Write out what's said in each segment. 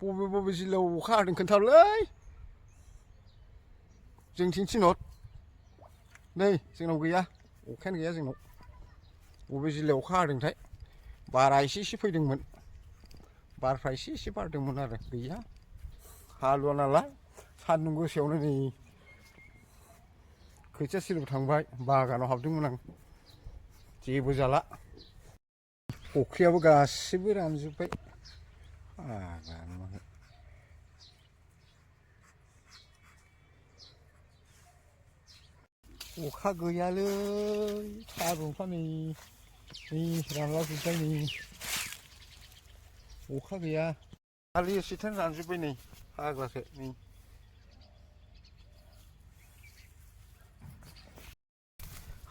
बबे बबे जिल्लायाव अखा हादों खोन्थाहरलै जोंथिं थिनहर नै जोंनाव गैया अखायानो गैया जोंनाव बबे जिल्लायाव अखा हादोंथाय बारा एसे फैदोंमोन बारफ्रा एसे बारदोंमोन आरो गैया हालुवा नालाय सान्दुं गोसायावनो नै खोथिया थिलियाव थांबाय बागानाव हाबदोंमोन आं जेबो जाला फुख्रियाबो गासिबो रानजोब्बाय अखा गैयालै थारुनफ्रा नै रानलाजोब्बाय नै अखा गैया खालि एसेथान रानजोब्बाय नै हाग्रासो नै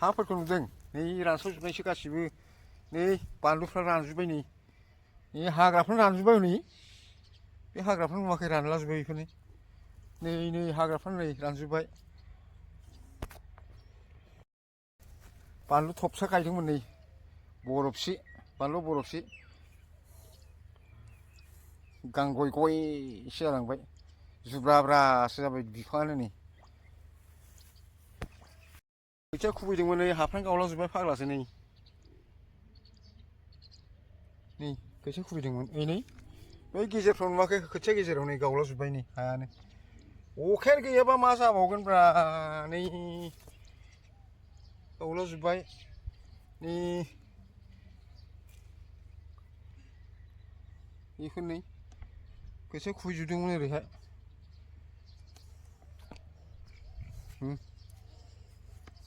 हाफोरखौ नुदों नै रानस्रावजोबनायसो गासिबो नै बानलुफ्रा रानजोब्बाय नै हाग्राफ्रानो रानजोब्बाय नै बे हाग्राफ्रानो नुवाखै रानलाजोब्बाय बेफोरनो नै हाग्राफ्रानो नै रानजोब्बाय बानलु थबसा गायदोंमोन नै बरफसि बानलु बरफसि गांगय गयसो जालांबाय जुब्राब्रासो जाबाय बिफाङानो नै खोथिया खुबैदोंमोन नै हाफ्रानो गावलाजोब्बाय फाग्लासो नै खोथिया खुबैदोंमोन नै बै गेजेरफ्राव नुवाखै खोथिया गेजेराव नै गावलाजोब्बाय नै हायानो अखायानो गैयाबा मा जाबावगोनब्रा नै गावलाजोब्बाय नै बेफोरनो खोथिया खुबैजोबदोंमोन ओरैहाय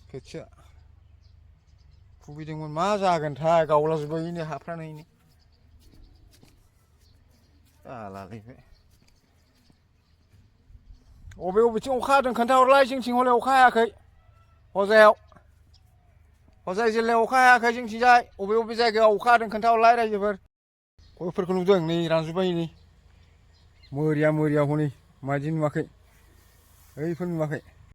खोथिया खुबैदोंमोन मा जागोनथाय गावलाजोब्बाय नै हाफ्रानो जालालै बे बबेथिं अखा हादों खोन्थाहरलाय जोंथिं हले अखा हायाखै हजाय जिल्लायाव अखा हायाखै जोंथिंजाय बबे जायगायाव अखा हादों खोन्थाहरलाय रायजोफोर गयफोरखौ नुदों नै रानजोब्बाय नै मोरिया हनै मायदि नुवाखै बैफोर नुवाखै